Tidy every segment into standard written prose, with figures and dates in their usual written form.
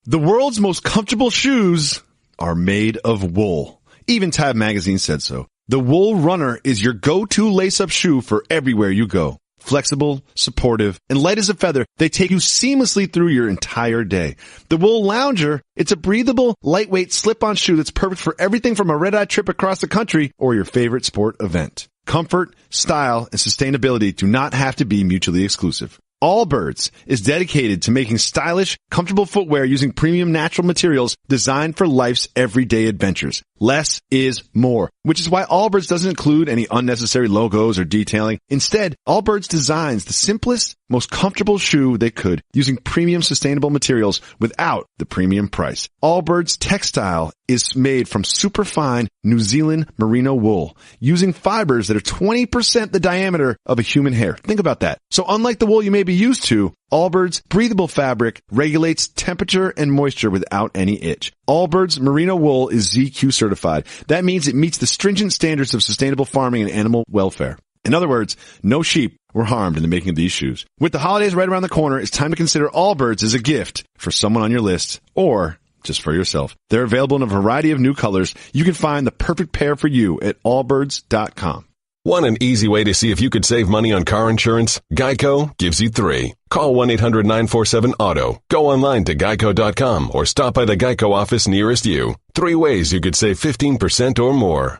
The world's most comfortable shoes are made of wool. Even Tab Magazine said so. The Wool Runner is your go-to lace-up shoe for everywhere you go. Flexible, supportive, and light as a feather, they take you seamlessly through your entire day. The Wool Lounger, it's a breathable, lightweight, slip-on shoe that's perfect for everything from a red-eye trip across the country or your favorite sport event. Comfort, style, and sustainability do not have to be mutually exclusive. Allbirds is dedicated to making stylish, comfortable footwear using premium natural materials designed for life's everyday adventures. Less is more, which is why Allbirds doesn't include any unnecessary logos or detailing. Instead, Allbirds designs the simplest, most comfortable shoe they could using premium sustainable materials without the premium price. Allbirds textile is made from superfine New Zealand merino wool using fibers that are 20% the diameter of a human hair. Think about that. So unlike the wool you may be used to, Allbirds breathable fabric regulates temperature and moisture without any itch. Allbirds merino wool is ZQ certified. That means it meets the stringent standards of sustainable farming and animal welfare. In other words, no sheep were harmed in the making of these shoes. With the holidays right around the corner, it's time to consider Allbirds as a gift for someone on your list or just for yourself. They're available in a variety of new colors. You can find the perfect pair for you at allbirds.com. Want an easy way to see if you could save money on car insurance? Geico gives you 3. Call 1-800-947-AUTO. Go online to geico.com or stop by the Geico office nearest you. 3 ways you could save 15% or more.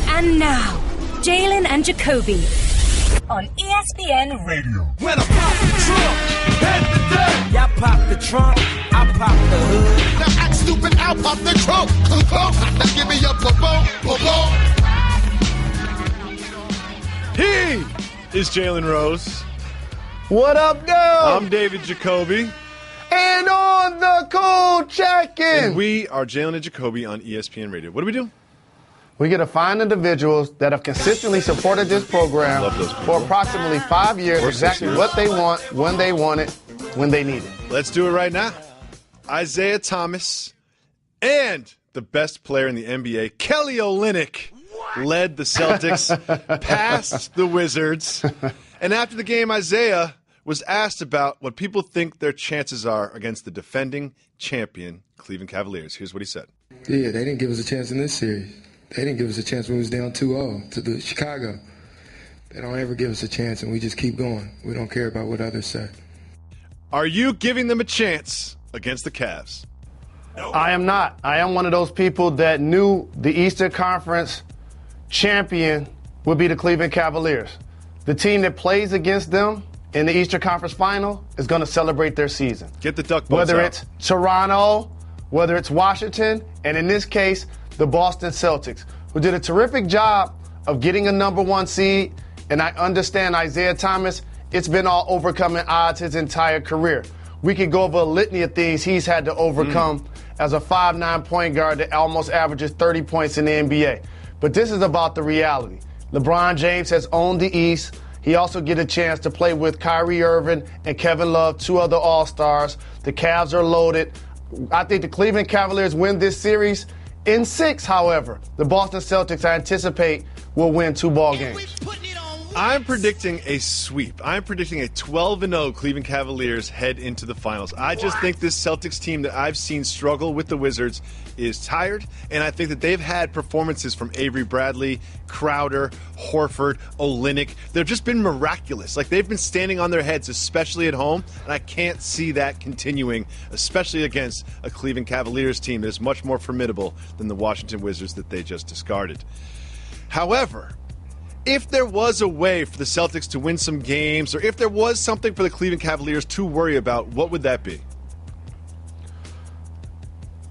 And now, Jalen and Jacoby on ESPN Radio. When I pop the trunk, head the deck. Y'all pop the trunk, I pop the hood. Now act stupid, I'll pop the trunk. Now give me your boom. He is Jalen Rose. What up, though? I'm David Jacoby. And on the cool check-in. And we are Jalen and Jacoby on ESPN Radio. What do we do? We get to find individuals that have consistently supported this program for approximately 5 years, exactly what they want, when they want it, when they need it. Let's do it right now. Isaiah Thomas and the best player in the NBA, Kelly Olynyk, led the Celtics past the Wizards. And after the game, Isaiah was asked about what people think their chances are against the defending champion Cleveland Cavaliers. Here's what he said. Yeah, they didn't give us a chance in this series. They didn't give us a chance when we was down 2-0 to the Chicago. They don't ever give us a chance, and we just keep going. We don't care about what others say. Are you giving them a chance against the Cavs? No. I am not. I am one of those people that knew the Eastern Conference champion would be the Cleveland Cavaliers. The team that plays against them in the Eastern Conference Final is going to celebrate their season. Get the duck boats Whether out. It's Toronto, whether it's Washington, and in this case, the Boston Celtics, who did a terrific job of getting a number 1 seed. And I understand Isaiah Thomas, it's been all overcoming odds his entire career. We could go over a litany of things he's had to overcome as a 5'9" point guard that almost averages 30 points in the NBA. But this is about the reality. LeBron James has owned the East. He also get a chance to play with Kyrie Irving and Kevin Love, 2 other All-Stars. The Cavs are loaded. I think the Cleveland Cavaliers win this series in 6, however. The Boston Celtics, I anticipate, will win 2 ball games. I'm predicting a sweep. I'm predicting a 12-0 Cleveland Cavaliers head into the finals. I just think this Celtics team that I've seen struggle with the Wizards is tired, and I think that they've had performances from Avery Bradley, Crowder, Horford, Olynyk. They've just been miraculous. Like, they've been standing on their heads, especially at home, and I can't see that continuing, especially against a Cleveland Cavaliers team that is much more formidable than the Washington Wizards that they just discarded. However, if there was a way for the Celtics to win some games, or if there was something for the Cleveland Cavaliers to worry about, what would that be?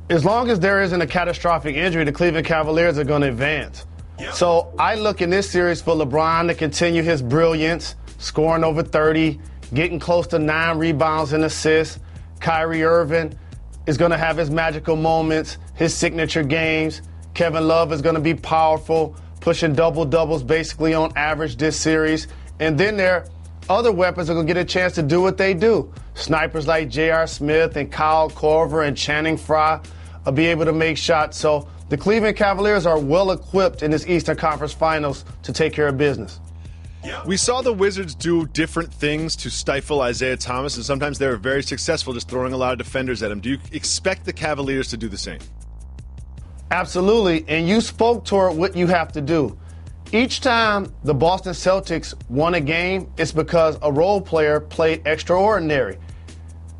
As long as there isn't a catastrophic injury, the Cleveland Cavaliers are going to advance. Yep. So I look in this series for LeBron to continue his brilliance, scoring over 30, getting close to 9 rebounds and assists. Kyrie Irving is going to have his magical moments, his signature games. Kevin Love is going to be powerful, pushing double-doubles basically on average this series. And then their other weapons are going to get a chance to do what they do. Snipers like J.R. Smith and Kyle Korver and Channing Frye will be able to make shots. So the Cleveland Cavaliers are well-equipped in this Eastern Conference Finals to take care of business. We saw the Wizards do different things to stifle Isaiah Thomas, and sometimes they were very successful just throwing a lot of defenders at him. Do you expect the Cavaliers to do the same? Absolutely, and you spoke toward what you have to do. Each time the Boston Celtics won a game, it's because a role player played extraordinary.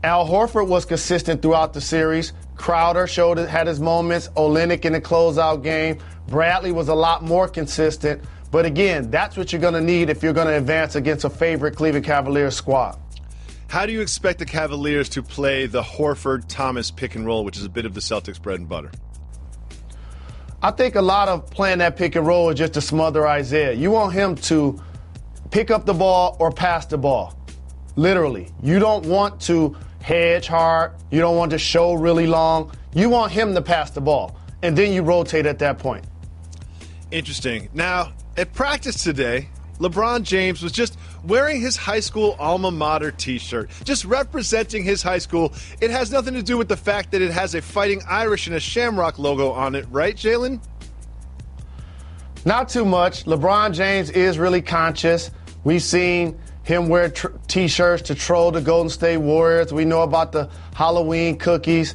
Al Horford was consistent throughout the series. Crowder had his moments. Olynyk in the closeout game. Bradley was a lot more consistent. But again, that's what you're going to need if you're going to advance against a favorite Cleveland Cavaliers squad. How do you expect the Cavaliers to play the Horford-Thomas pick and roll, which is a bit of the Celtics' bread and butter? I think a lot of playing that pick and roll is just to smother Isaiah. You want him to pick up the ball or pass the ball. Literally. You don't want to hedge hard. You don't want to show really long. You want him to pass the ball. And then you rotate at that point. Interesting. Now, at practice today, LeBron James was just wearing his high school alma mater t-shirt, just representing his high school. It has nothing to do with the fact that it has a Fighting Irish and a Shamrock logo on it, right, Jalen? Not too much. LeBron James is really conscious. We've seen him wear t-shirts to troll the Golden State Warriors. We know about the Halloween cookies.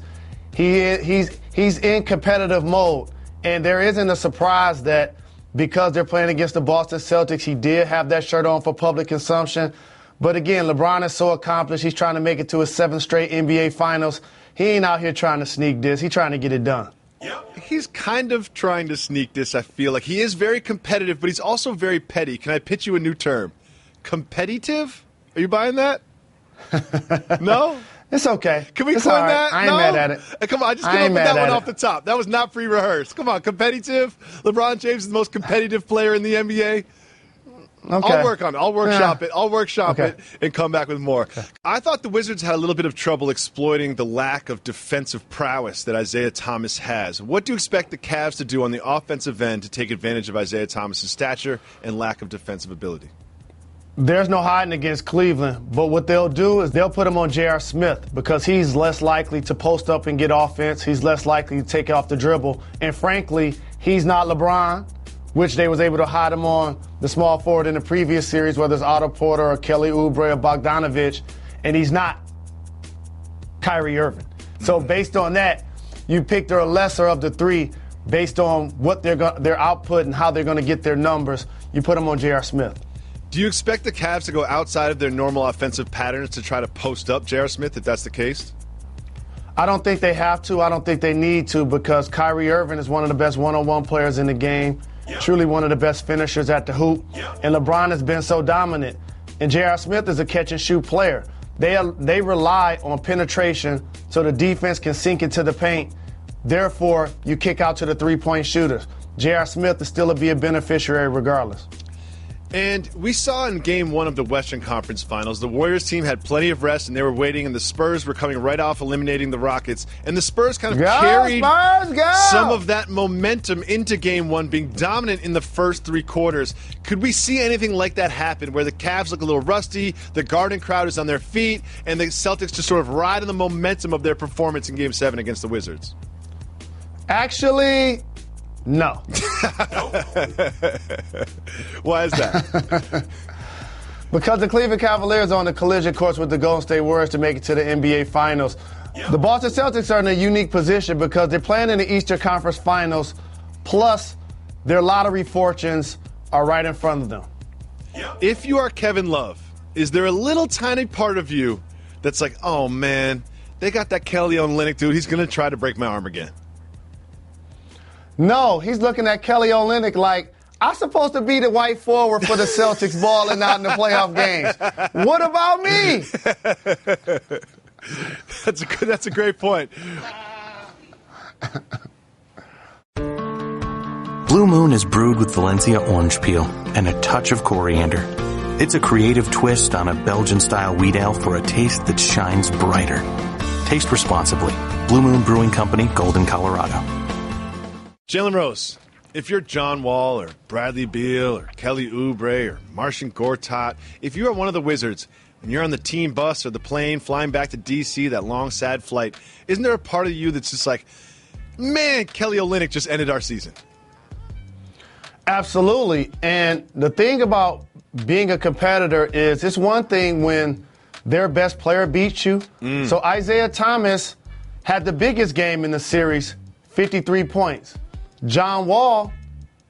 He's in competitive mode, and there isn't a surprise that because they're playing against the Boston Celtics, he did have that shirt on for public consumption. But again, LeBron is so accomplished. He's trying to make it to his 7th straight NBA Finals. He ain't out here trying to sneak this. He's trying to get it done. He's kind of trying to sneak this, I feel like. He is very competitive, but he's also very petty. Can I pitch you a new term? Competitive? Are you buying that? No? It's okay. Can we coin right. that? I ain't mad at it. Come on, I just came up with that one off the top. That was not pre-rehearsed. Come on, competitive. LeBron James is the most competitive player in the NBA. Okay. I'll work on it. I'll workshop it. I'll workshop it and come back with more. Okay. I thought the Wizards had a little bit of trouble exploiting the lack of defensive prowess that Isaiah Thomas has. What do you expect the Cavs to do on the offensive end to take advantage of Isaiah Thomas's stature and lack of defensive ability? There's no hiding against Cleveland, but what they'll do is they'll put him on J.R. Smith because he's less likely to post up and get offense. He's less likely to take off the dribble. And frankly, he's not LeBron, which they was able to hide him on the small forward in the previous series, whether it's Otto Porter or Kelly Oubre or Bogdanovich, and he's not Kyrie Irving. So based on that, you picked a lesser of the three based on what their output and how they're going to get their numbers. You put him on J.R. Smith. Do you expect the Cavs to go outside of their normal offensive patterns to try to post up J.R. Smith if that's the case? I don't think they have to. I don't think they need to because Kyrie Irving is one of the best one-on-one players in the game, truly one of the best finishers at the hoop, and LeBron has been so dominant. And J.R. Smith is a catch-and-shoot player. They rely on penetration so the defense can sink into the paint. Therefore, you kick out to the three-point shooters. J.R. Smith is still be a beneficiary regardless. And we saw in Game 1 of the Western Conference Finals, the Warriors team had plenty of rest, and they were waiting, and the Spurs were coming right off eliminating the Rockets. And the Spurs kind of carried some of that momentum into Game 1, being dominant in the first 3 quarters. Could we see anything like that happen, where the Cavs look a little rusty, the Garden crowd is on their feet, and the Celtics just sort of ride on the momentum of their performance in Game 7 against the Wizards? Actually, no. Why is that? Because the Cleveland Cavaliers are on the collision course with the Golden State Warriors to make it to the NBA Finals. The Boston Celtics are in a unique position because they're playing in the Eastern Conference Finals, plus their lottery fortunes are right in front of them. If you are Kevin Love, is there a little tiny part of you that's like, oh man, they got that Kelly Olynyk dude, he's going to try to break my arm again? No, he's looking at Kelly Olynyk like, I'm supposed to be the white forward for the Celtics balling out in the playoff games. What about me? That's a great point. Blue Moon is brewed with Valencia orange peel and a touch of coriander. It's a creative twist on a Belgian-style wheat ale for a taste that shines brighter. Taste responsibly. Blue Moon Brewing Company, Golden, Colorado. Jalen Rose, if you're John Wall or Bradley Beal or Kelly Oubre or Marcin Gortat, if you are one of the Wizards and you're on the team bus or the plane flying back to D.C., that long, sad flight, isn't there a part of you that's just like, man, Kelly Olynyk just ended our season? Absolutely. And the thing about being a competitor is it's one thing when their best player beats you. So Isaiah Thomas had the biggest game in the series, 53 points. John Wall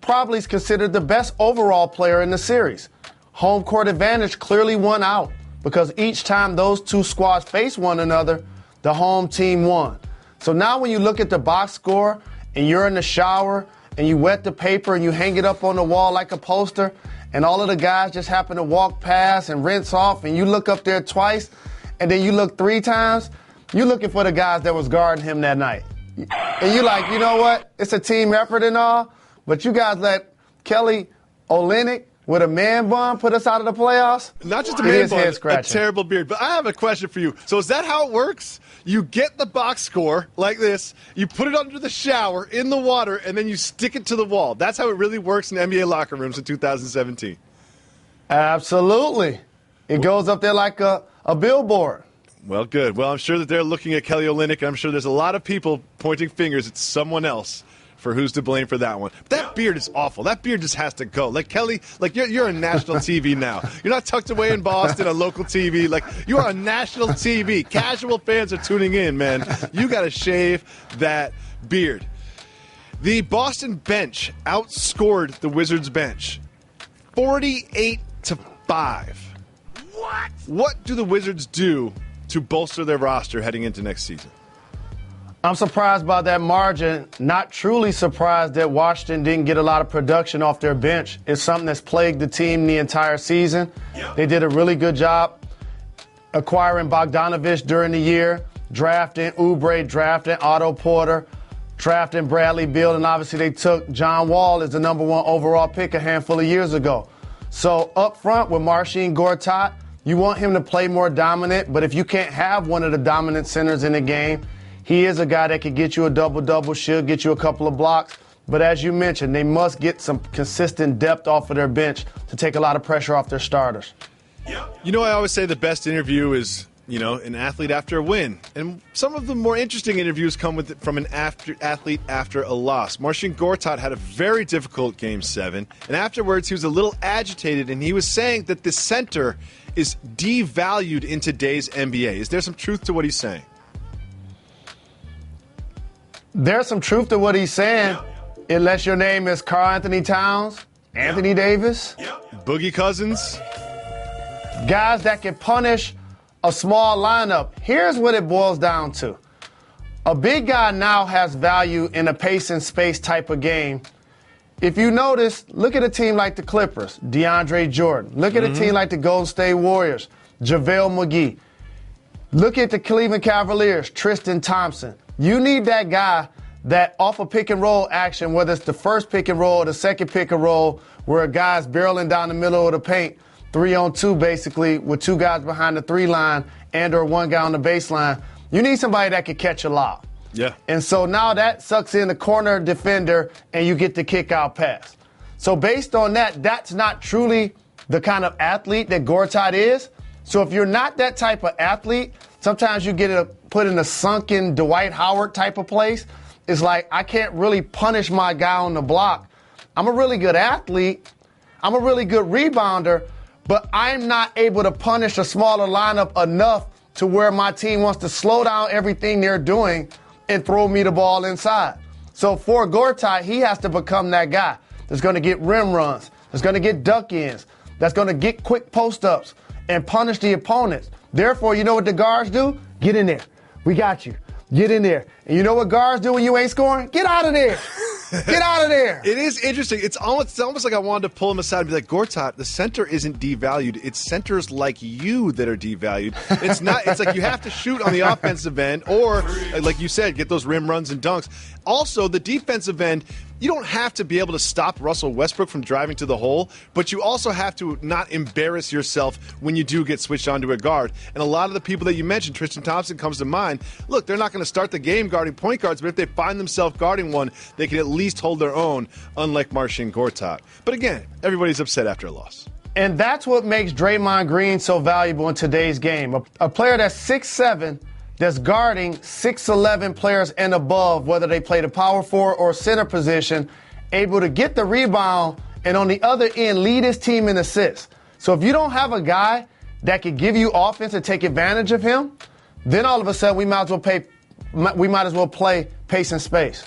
probably is considered the best overall player in the series. Home court advantage clearly won out because each time those two squads face one another, the home team won. So now when you look at the box score and you're in the shower and you wet the paper and you hang it up on the wall like a poster and all of the guys just happen to walk past and rinse off and you look up there twice and then you look 3 times, you're looking for the guys that was guarding him that night. And you're like, you know what? It's a team effort and all, but you guys let Kelly Olynyk with a man bun put us out of the playoffs? Not just a man bun, a terrible beard. But I have a question for you. So is that how it works? You get the box score like this, you put it under the shower in the water, and then you stick it to the wall. That's how it really works in NBA locker rooms in 2017. Absolutely. It goes up there like a billboard. Well, good. Well, I'm sure that they're looking at Kelly Olynyk, and I'm sure there's a lot of people pointing fingers at someone else for who's to blame for that one. That beard is awful. That beard just has to go. Like, Kelly, like you're on national TV now. You're not tucked away in Boston on local TV. Like, you are on national TV. Casual fans are tuning in, man. You got to shave that beard. The Boston bench outscored the Wizards bench 48-5. What do the Wizards do to bolster their roster heading into next season? I'm surprised by that margin. Not truly surprised that Washington didn't get a lot of production off their bench. It's something that's plagued the team the entire season. They did a really good job acquiring Bogdanovich during the year, drafting Oubre, drafting Otto Porter, drafting Bradley Beal, and obviously they took John Wall as the number 1 overall pick a handful of years ago. So up front with Marcin Gortat, you want him to play more dominant, but if you can't have one of the dominant centers in the game, he is a guy that could get you a double-double, should get you a couple of blocks. But as you mentioned, they must get some consistent depth off of their bench to take a lot of pressure off their starters. You know, I always say the best interview is, an athlete after a win. And some of the more interesting interviews come from an athlete after a loss. Marcin Gortat had a very difficult Game 7. And afterwards, he was a little agitated, and he was saying that the center is devalued in today's NBA. Is there some truth to what he's saying? There's some truth to what he's saying, unless your name is Karl Anthony Towns, Anthony Davis, Boogie Cousins. Guys that can punish a small lineup. Here's what it boils down to. A big guy now has value in a pace and space type of game. If you notice, look at a team like the Clippers, DeAndre Jordan. Look at a team like the Golden State Warriors, JaVale McGee. Look at the Cleveland Cavaliers, Tristan Thompson. You need that guy that off a pick and roll action, whether it's the first pick and roll or the second pick and roll, where a guy's barreling down the middle of the paint, 3-on-2 basically, with 2 guys behind the 3 line and or 1 guy on the baseline. You need somebody that can catch a lob. Yeah. And so now that sucks in the corner defender and you get the kick out pass. So based on that, that's not truly the kind of athlete that Gortat is. So if you're not that type of athlete, sometimes you get put in a sunken Dwight Howard type of place. It's like, I can't really punish my guy on the block. I'm a really good athlete. I'm a really good rebounder, but I'm not able to punish a smaller lineup enough to where my team wants to slow down everything they're doing and throw me the ball inside. So for Gortat, he has to become that guy that's going to get rim runs, that's going to get duck ins, that's going to get quick post-ups and punish the opponents. Therefore, you know what the guards do? Get in there. We got you. Get in there. And you know what guards do when you ain't scoring? Get out of there. Get out of there. It is interesting. It's almost like I wanted to pull him aside and be like, Gortat, the center isn't devalued. It's centers like you that are devalued. It's not. It's like you have to shoot on the offensive end or, like you said, get those rim runs and dunks. Also, the defensive end, you don't have to be able to stop Russell Westbrook from driving to the hole, but you also have to not embarrass yourself when you do get switched onto a guard. And a lot of the people that you mentioned, Tristan Thompson comes to mind. Look, they're not going to start the game guarding point guards, but if they find themselves guarding one, they can at least hold their own, unlike Marcin Gortat. But again, everybody's upset after a loss. And that's what makes Draymond Green so valuable in today's game. A player that's 6'7", that's guarding 6'11" players and above, whether they play the power forward or center position, able to get the rebound, and on the other end, lead his team in assists. So if you don't have a guy that can give you offense and take advantage of him, then all of a sudden we might as well play pace and space.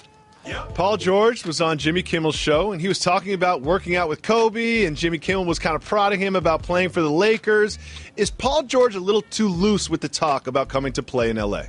Paul George was on Jimmy Kimmel's show, and he was talking about working out with Kobe, and Jimmy Kimmel was kind of prodding him about playing for the Lakers. Is Paul George a little too loose with the talk about coming to play in L.A.?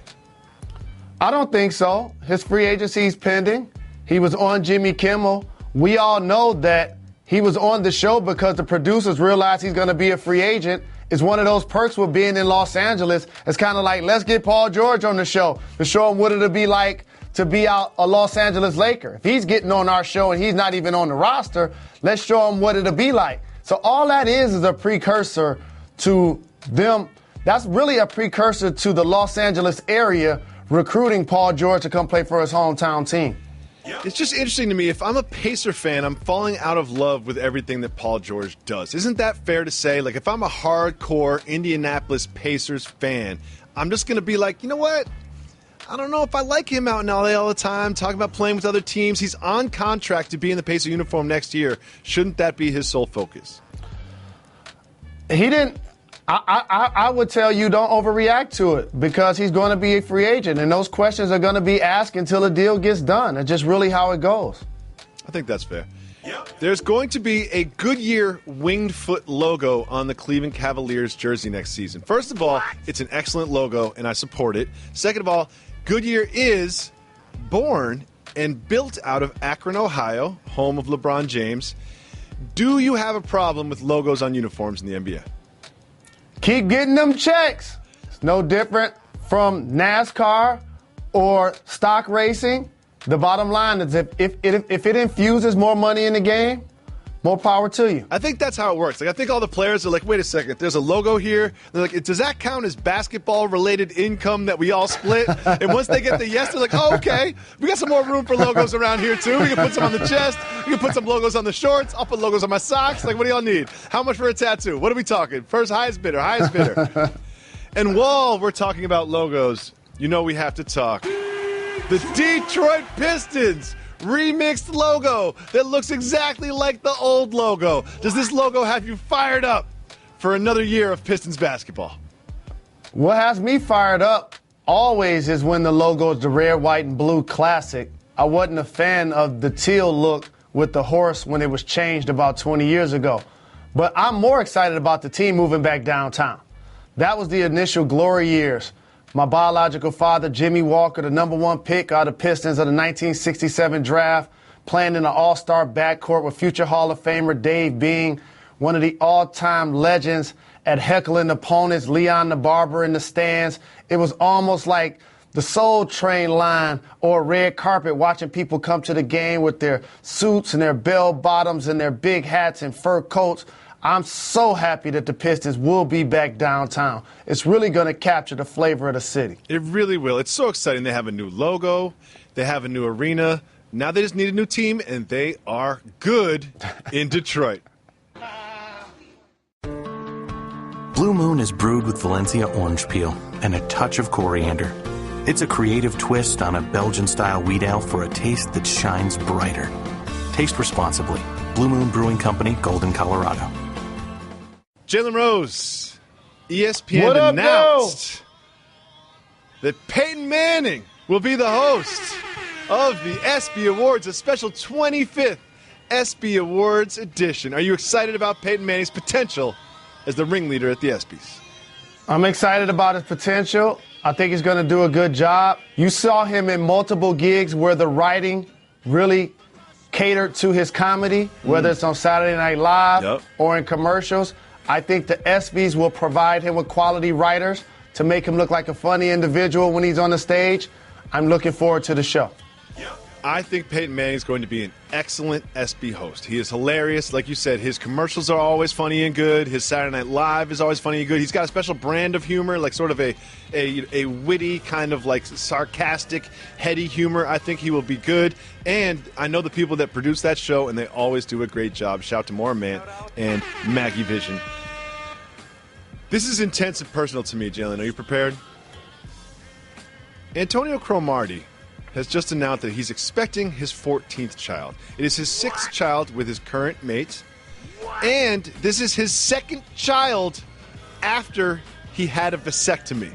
I don't think so. His free agency is pending. He was on Jimmy Kimmel. We all know that he was on the show because the producers realized he's going to be a free agent. It's one of those perks with being in Los Angeles. It's kind of like, let's get Paul George on the show to show him what it'll be like to be out a Los Angeles Laker. If he's getting on our show and he's not even on the roster, let's show him what it'll be like. So all that is a precursor to them. That's really a precursor to the Los Angeles area recruiting Paul George to come play for his hometown team. It's just interesting to me. If I'm a Pacer fan, I'm falling out of love with everything that Paul George does. Isn't that fair to say? Like, if I'm a hardcore Indianapolis Pacers fan, I'm just going to be like, you know what? I don't know if I like him out in LA all the time, talking about playing with other teams. He's on contract to be in the Pacer uniform next year. Shouldn't that be his sole focus? He didn't. I would tell you don't overreact to it because he's going to be a free agent, and those questions are going to be asked until the deal gets done. It's just really how it goes. I think that's fair. There's going to be a Goodyear winged foot logo on the Cleveland Cavaliers jersey next season. First of all, it's an excellent logo, and I support it. Second of all, Goodyear is born and built out of Akron, Ohio, home of LeBron James. Do you have a problem with logos on uniforms in the NBA? Keep getting them checks. It's no different from NASCAR or stock racing. The bottom line is if it infuses more money in the game, more power to you. I think that's how it works. Like, I think all the players are like, wait a second, there's a logo here. They're like, does that count as basketball-related income that we all split? And once they get the yes, they're like, oh, okay. We got some more room for logos around here, too. We can put some on the chest. We can put some logos on the shorts. I'll put logos on my socks. Like, what do y'all need? How much for a tattoo? What are we talking? First highest bidder. And while we're talking about logos, you know we have to talk. The Detroit Pistons remixed logo that looks exactly like the old logo. Does this logo have you fired up for another year of Pistons basketball? What has me fired up always is when the logo is the red, white, and blue classic. I wasn't a fan of the teal look with the horse when it was changed about 20 years ago. But I'm more excited about the team moving back downtown. That was the initial glory years. My biological father, Jimmy Walker, the number one pick out of the Pistons of the 1967 draft, playing in an all-star backcourt with future Hall of Famer Dave Being, one of the all-time legends at heckling opponents, Leon the Barber in the stands. It was almost like the Soul Train line or a red carpet watching people come to the game with their suits and their bell bottoms and their big hats and fur coats. I'm so happy that the Pistons will be back downtown. It's really going to capture the flavor of the city. It really will. It's so exciting. They have a new logo. They have a new arena. Now they just need a new team, and they are good in Detroit. Blue Moon is brewed with Valencia orange peel and a touch of coriander. It's a creative twist on a Belgian-style wheat ale for a taste that shines brighter. Taste responsibly. Blue Moon Brewing Company, Golden, Colorado. Jalen Rose, ESPN announced that Peyton Manning will be the host of the ESPY Awards, a special 25th ESPY Awards edition. Are you excited about Peyton Manning's potential as the ringleader at the ESPYs? I'm excited about his potential. I think he's going to do a good job. You saw him in multiple gigs where the writing really catered to his comedy, whether it's on Saturday Night Live or in commercials. I think the ESPYs will provide him with quality writers to make him look like a funny individual when he's on the stage. I'm looking forward to the show. I think Peyton Manning is going to be an excellent ESPY host. He is hilarious. Like you said, his commercials are always funny and good. His Saturday Night Live is always funny and good. He's got a special brand of humor, like sort of a witty, kind of like sarcastic, heady humor. I think he will be good. And I know the people that produce that show, and they always do a great job. Shout out to Maura Mant and Maggie Vision. This is intense and personal to me, Jalen. Are you prepared? Antonio Cromartie has just announced that he's expecting his 14th child. It is his 6th child with his current mate, and this is his 2nd child after he had a vasectomy.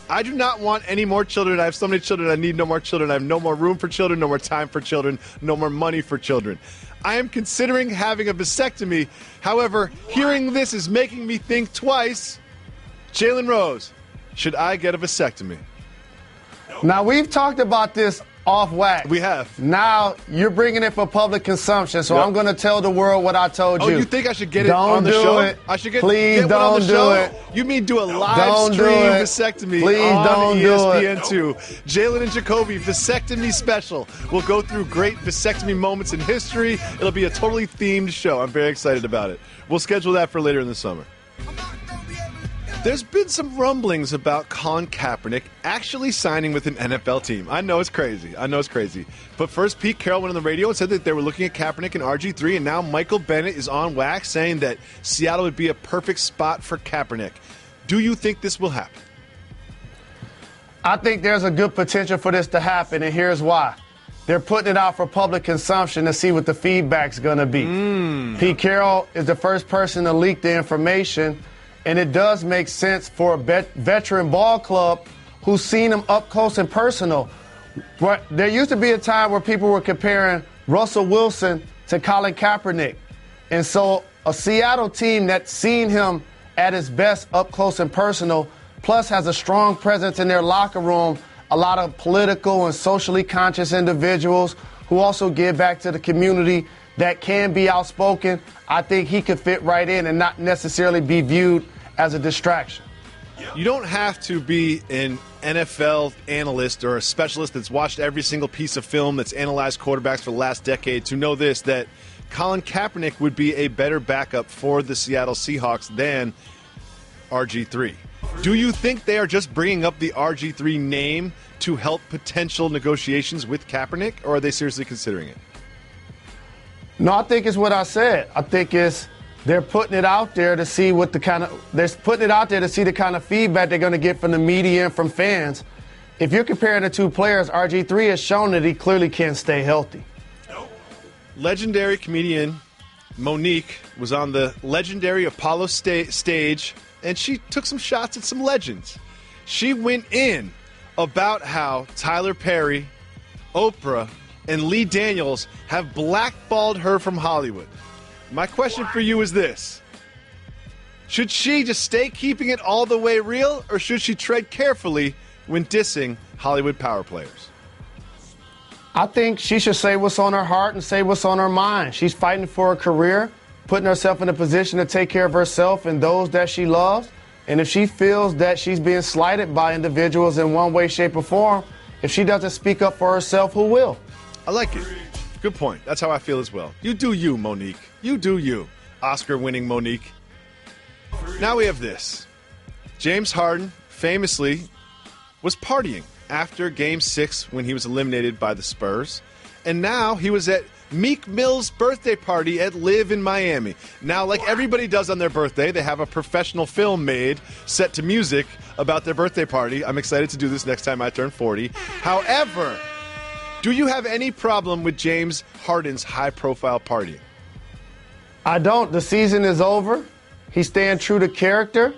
I do not want any more children. I have so many children. I need no more children. I have no more room for children, no more time for children, no more money for children. I am considering having a vasectomy. However, hearing this is making me think twice. Jalen Rose, should I get a vasectomy? Now, we've talked about this off wax. We have. Now, you're bringing it for public consumption, so I'm going to tell the world what I told you. Oh, you think I should get it on the show? Don't do it. I should get Please one on the don't show? do it. You mean do a live stream vasectomy on ESPN2. Jalen and Jacoby vasectomy special. We'll go through great vasectomy moments in history. It'll be a totally themed show. I'm very excited about it. We'll schedule that for later in the summer. There's been some rumblings about Colin Kaepernick actually signing with an NFL team. I know it's crazy. But first, Pete Carroll went on the radio and said that they were looking at Kaepernick and RG3, and now Michael Bennett is on wax saying that Seattle would be a perfect spot for Kaepernick. Do you think this will happen? I think there's a good potential for this to happen, and here's why. They're putting it out for public consumption to see what the feedback's going to be. Pete Carroll is the first person to leak the information. And it does make sense for a veteran ball club who's seen him up close and personal. But there used to be a time where people were comparing Russell Wilson to Colin Kaepernick. And so a Seattle team that's seen him at his best up close and personal, plus has a strong presence in their locker room, a lot of political and socially conscious individuals who also give back to the community that can be outspoken, I think he could fit right in and not necessarily be viewed as a distraction. You don't have to be an NFL analyst or a specialist that's watched every single piece of film that's analyzed quarterbacks for the last decade to know this, that Colin Kaepernick would be a better backup for the Seattle Seahawks than RG3. Do you think they are just bringing up the RG3 name to help potential negotiations with Kaepernick, or are they seriously considering it? No, I think it's what I said. I think they're putting it out there to see the kind of feedback they're going to get from the media and from fans. If you're comparing the two players, RG3 has shown that he clearly can't stay healthy. Legendary comedian Monique was on the legendary Apollo stage, and she took some shots at some legends. She went in about how Tyler Perry, Oprah, and Lee Daniels have blackballed her from Hollywood. My question for you is this. Should she just stay keeping it all the way real, or should she tread carefully when dissing Hollywood power players? I think she should say what's on her heart and say what's on her mind. She's fighting for a career, putting herself in a position to take care of herself and those that she loves. And if she feels that she's being slighted by individuals in one way, shape, or form, if she doesn't speak up for herself, who will? I like it. Good point. That's how I feel as well. You do you, Monique. You do you. Oscar-winning Monique. Now we have this. James Harden famously was partying after Game 6 when he was eliminated by the Spurs. And now he was at Meek Mill's birthday party at Live in Miami. Now, like everybody does on their birthday, they have a professional film made set to music about their birthday party. I'm excited to do this next time I turn 40. However, do you have any problem with James Harden's high-profile partying? I don't. The season is over. He's staying true to character.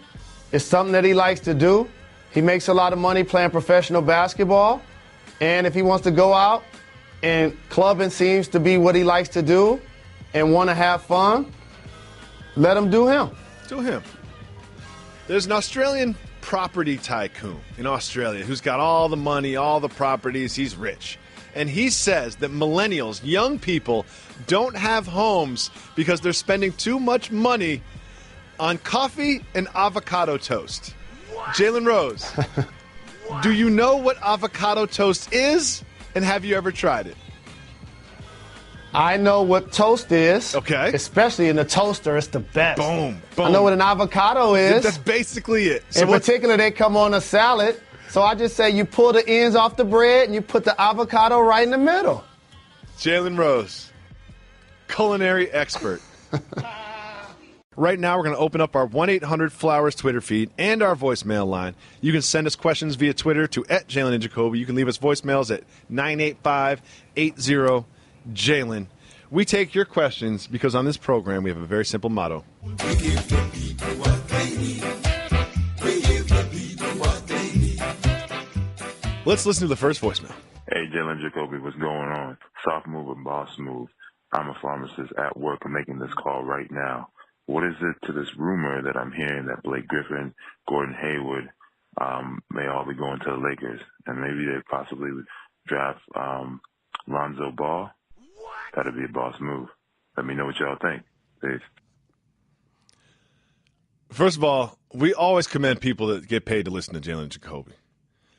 It's something that he likes to do. He makes a lot of money playing professional basketball. And if he wants to go out and clubbing seems to be what he likes to do and want to have fun, let him do him. Do him. There's an Australian property tycoon in Australia who's got all the money, all the properties. He's rich. And he says that millennials, young people, don't have homes because they're spending too much money on coffee and avocado toast. Jalen Rose, do you know what avocado toast is, and have you ever tried it? I know what toast is. Okay. Especially in the toaster, it's the best. Boom, boom. I know what an avocado is. That's basically it. So in particular, they come on a salad. So I just say you pull the ends off the bread and you put the avocado right in the middle. Jalen Rose, culinary expert. Right now, we're going to open up our 1-800-Flowers Twitter feed and our voicemail line. You can send us questions via Twitter to @Jalen and Jacoby. You can leave us voicemails at 985-80-JALEN. We take your questions because on this program, we have a very simple motto. We give the people what they need. We give the people what they need. Let's listen to the first voicemail. Hey, Jalen Jacoby, what's going on? Soft move and boss move. I'm a pharmacist at work and making this call right now. What is it to this rumor that I'm hearing that Blake Griffin, Gordon Hayward may all be going to the Lakers, and maybe they possibly draft Lonzo Ball? That'd be a boss move. Let me know what y'all think. Peace. First of all, we always commend people that get paid to listen to Jalen Jacoby.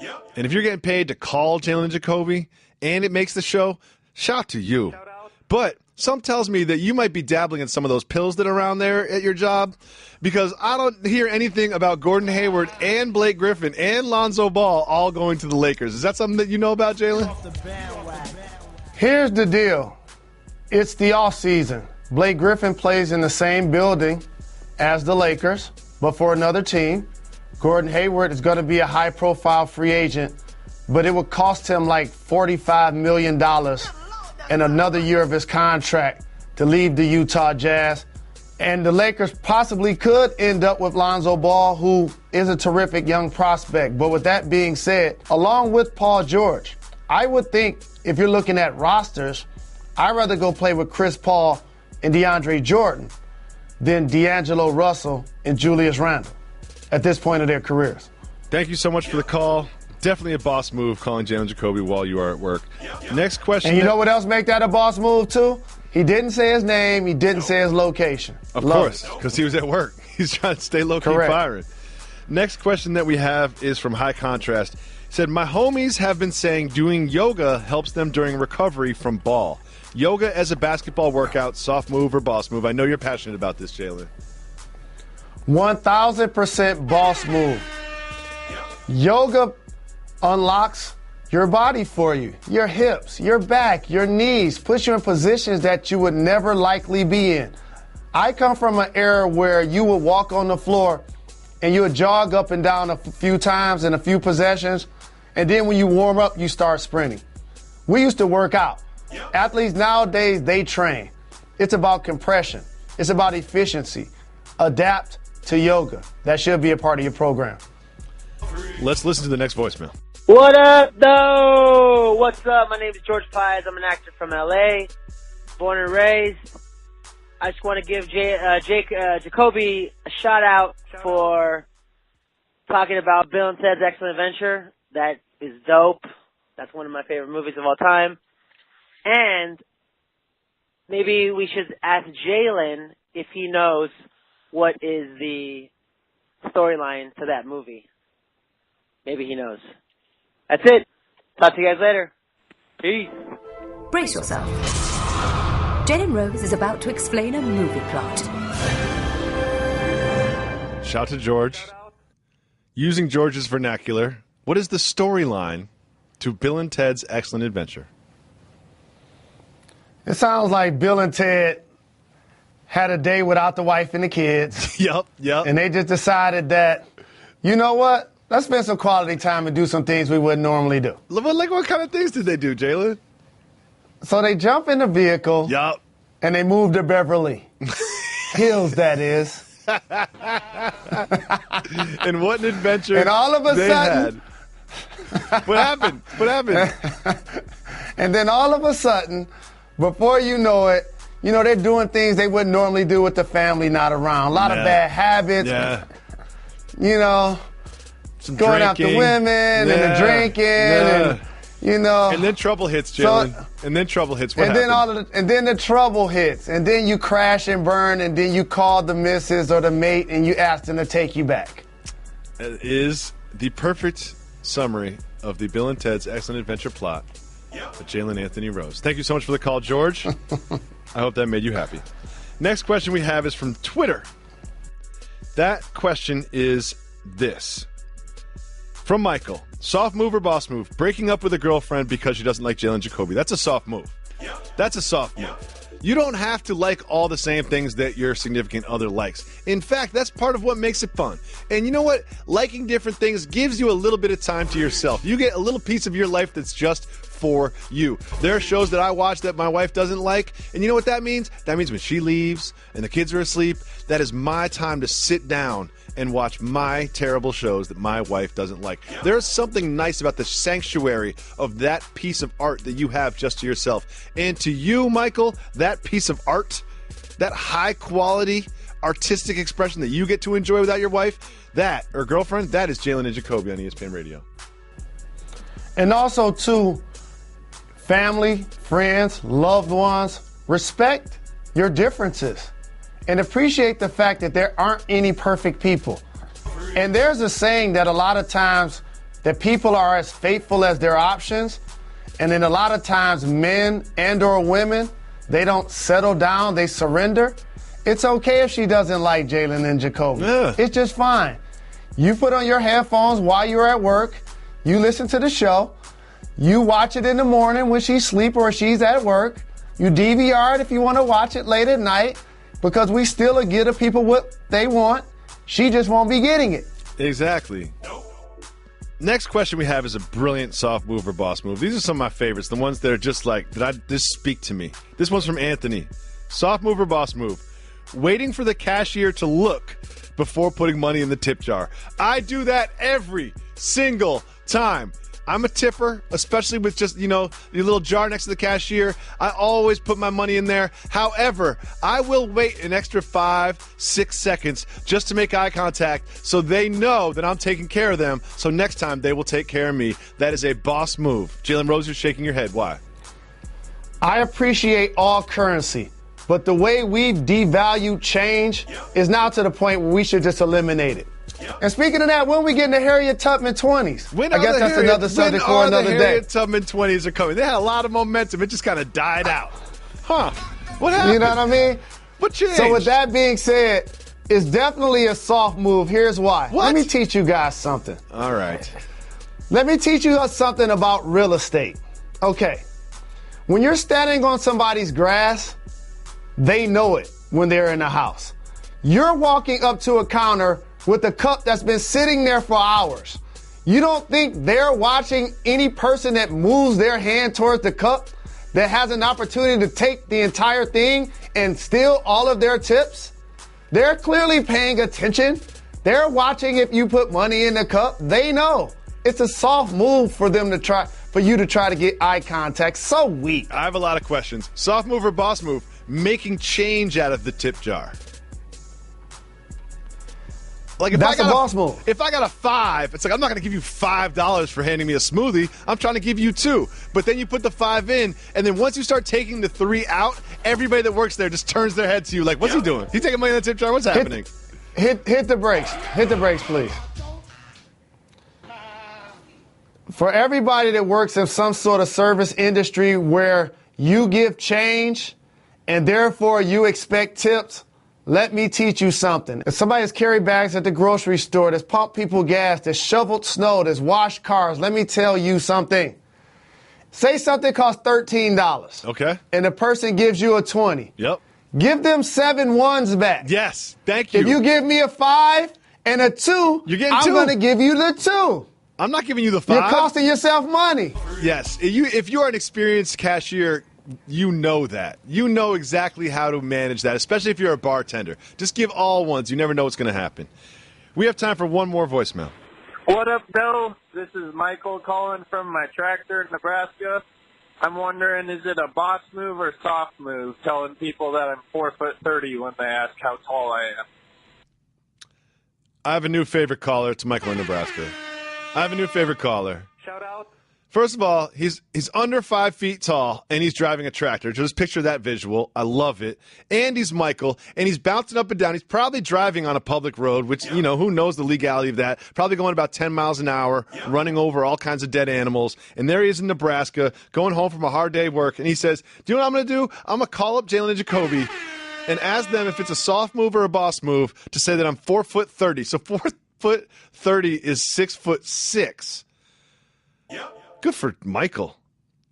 Yep. And if you're getting paid to call Jalen Jacoby and it makes the show, shout to you. But some tells me that you might be dabbling in some of those pills that are around there at your job, because I don't hear anything about Gordon Hayward and Blake Griffin and Lonzo Ball all going to the Lakers. Is that something that you know about, Jalen? Here's the deal. It's the offseason. Blake Griffin plays in the same building as the Lakers, but for another team. Gordon Hayward is going to be a high-profile free agent, but it would cost him like $45 million and another year of his contract to leave the Utah Jazz. And the Lakers possibly could end up with Lonzo Ball, who is a terrific young prospect. But with that being said, along with Paul George, I would think if you're looking at rosters, I'd rather go play with Chris Paul and DeAndre Jordan than D'Angelo Russell and Julius Randle at this point of their careers. Thank you so much for the call. Definitely a boss move calling Jalen Jacoby while you are at work. Next question. And you know what else make that a boss move too? He didn't say his name. He didn't say his location. Of course, because he was at work. He's trying to stay low-key firing. Next question that we have is from High Contrast. He said, my homies have been saying doing yoga helps them during recovery from ball. Yoga as a basketball workout, soft move or boss move? I know you're passionate about this, Jalen. 1,000% boss move. Yoga unlocks your body for you, your hips, your back, your knees, puts you in positions that you would never likely be in. I come from an era where you would walk on the floor and you would jog up and down a few times in a few possessions, and then when you warm up, you start sprinting. We used to work out. Athletes nowadays, they train. It's about compression. It's about efficiency. Adapt to yoga. That should be a part of your program. Let's listen to the next voicemail. What up, though? What's up? My name is George Pies. I'm an actor from L.A., born and raised. I just want to give Jacoby a shout-out for talking about Bill and Ted's Excellent Adventure. That is dope. That's one of my favorite movies of all time. And maybe we should ask Jalen if he knows what is the storyline to that movie. Maybe he knows. That's it. Talk to you guys later. Peace. Brace yourself. Jalen Rose is about to explain a movie plot. Shout to George. Using George's vernacular, what is the storyline to Bill and Ted's Excellent Adventure? It sounds like Bill and Ted had a day without the wife and the kids. Yep. And they just decided that, you know what? Let's spend some quality time and do some things we wouldn't normally do. Like what kind of things did they do, Jalen? So they jump in the vehicle. Yep. And they move to Beverly Hills, that is. And what an adventure. And all of a sudden. What happened? And then all of a sudden, before you know it, they're doing things they wouldn't normally do with the family not around. A lot of bad habits. Yeah. Some going drinking. After women and the drinking and And then trouble hits, Jalen. And then trouble hits. What happened? And then the trouble hits. And then you crash and burn, and then you call the missus or the mate and you ask them to take you back. It is the perfect summary of the Bill and Ted's Excellent Adventure plot with Jalen Anthony Rose. Thank you so much for the call, George. I hope that made you happy. Next question we have is from Twitter. That question is this. From Michael. Soft move or boss move? Breaking up with a girlfriend because she doesn't like Jalen Jacoby. That's a soft move. That's a soft move. You don't have to like all the same things that your significant other likes. In fact, that's part of what makes it fun. And you know what? Liking different things gives you a little bit of time to yourself. You get a little piece of your life that's just for you. There are shows that I watch that my wife doesn't like, and you know what that means? That means when she leaves and the kids are asleep, that is my time to sit down and watch my terrible shows that my wife doesn't like. There's something nice about the sanctuary of that piece of art that you have just to yourself. And to you, Michael, that piece of art, that high quality artistic expression that you get to enjoy without your wife, that, or girlfriend, that is Jalen Jacoby on ESPN Radio. And also, too, family, friends, loved ones, respect your differences. And appreciate the fact that there aren't any perfect people. And there's a saying that a lot of times that people are as faithful as their options. And then a lot of times men and or women, they don't settle down, they surrender. It's okay if she doesn't like Jalen and Jacoby. Yeah. It's just fine. You put on your headphones while you're at work. You listen to the show. You watch it in the morning when she's asleep or she's at work. You DVR it if you want to watch it late at night. Because we still give the people what they want. She just won't be getting it. Exactly. Next question we have is a brilliant soft move or boss move. These are some of my favorites, the ones that are just like, just speak to me. This one's from Anthony. Soft move or boss move? Waiting for the cashier to look before putting money in the tip jar. I do that every single time. I'm a tipper, especially with just, the little jar next to the cashier. I always put my money in there. However, I will wait an extra 5-6 seconds just to make eye contact so they know that I'm taking care of them. So next time they will take care of me. That is a boss move. Jalen Rose, you're shaking your head. Why? I appreciate all currency, but the way we've devalued change is now to the point where we should just eliminate it. And speaking of that, when we getting the Harriet Tubman 20s? I guess that's another subject for another day. The Harriet Tubman 20s are coming. They had a lot of momentum. It just kind of died out. Huh. What happened? You know what I mean? What changed? So with that being said, it's definitely a soft move. Here's why. What? Let me teach you guys something. All right. Let me teach you something about real estate. Okay. When you're standing on somebody's grass, they know it when they're in the house. You're walking up to a counter with a cup that's been sitting there for hours. You don't think they're watching any person that moves their hand towards the cup that has an opportunity to take the entire thing and steal all of their tips? They're clearly paying attention. They're watching if you put money in the cup. They know. It's a soft move for them to try, for you to try to get eye contact. So weak. I have a lot of questions. Soft move or boss move? Making change out of the tip jar. Like That's a boss move. If I got a $5, it's like, I'm not going to give you $5 for handing me a smoothie. I'm trying to give you $2. But then you put the $5 in, and then once you start taking the $3 out, everybody that works there just turns their head to you like, what's he doing? He taking money in the tip jar? What's happening? Hit the brakes. Hit the brakes, please. For everybody that works in some sort of service industry where you give change and therefore you expect tips, let me teach you something. If somebody has carry bags at the grocery store, that's pumped people gas, that's shoveled snow, that's washed cars, let me tell you something. Say something costs $13. Okay. And the person gives you a 20. Yep. Give them 7 ones back. Yes. Thank you. If you give me a 5 and a 2, you're getting I'm 2. going to give you the 2. I'm not giving you the 5. You're costing yourself money. Yes. If you are an experienced cashier, you know that. You know exactly how to manage that, especially if you're a bartender. Just give all ones. You never know what's going to happen. We have time for one more voicemail. What up, Bill? This is Michael calling from my tractor in Nebraska. I'm wondering, is it a boss move or soft move telling people that I'm 4'30" when they ask how tall I am? I have a new favorite caller. It's Michael in Nebraska. I have a new favorite caller. Shout out. First of all, he's under 5 feet tall, and he's driving a tractor. Just picture that visual. I love it. And he's Michael, and he's bouncing up and down. He's probably driving on a public road, which, who knows the legality of that. Probably going about 10 miles an hour, running over all kinds of dead animals. And there he is in Nebraska, going home from a hard day of work. And he says, do you know what I'm going to do? I'm going to call up Jalen Jacoby and ask them if it's a soft move or a boss move to say that I'm 4'30". So 4'30" is 6'6". Yep. Good for Michael.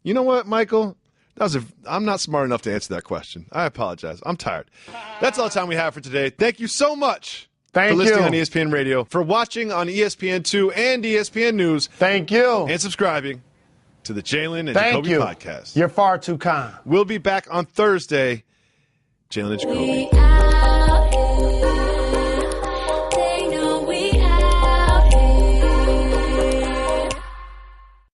You know what, Michael? I'm not smart enough to answer that question. I apologize. I'm tired. That's all the time we have for today. Thank you so much for listening on ESPN Radio, for watching on ESPN2 and ESPN News. Thank you. And subscribing to the Jalen and Jacoby podcast. You're far too kind. We'll be back on Thursday. Jalen and Jacoby.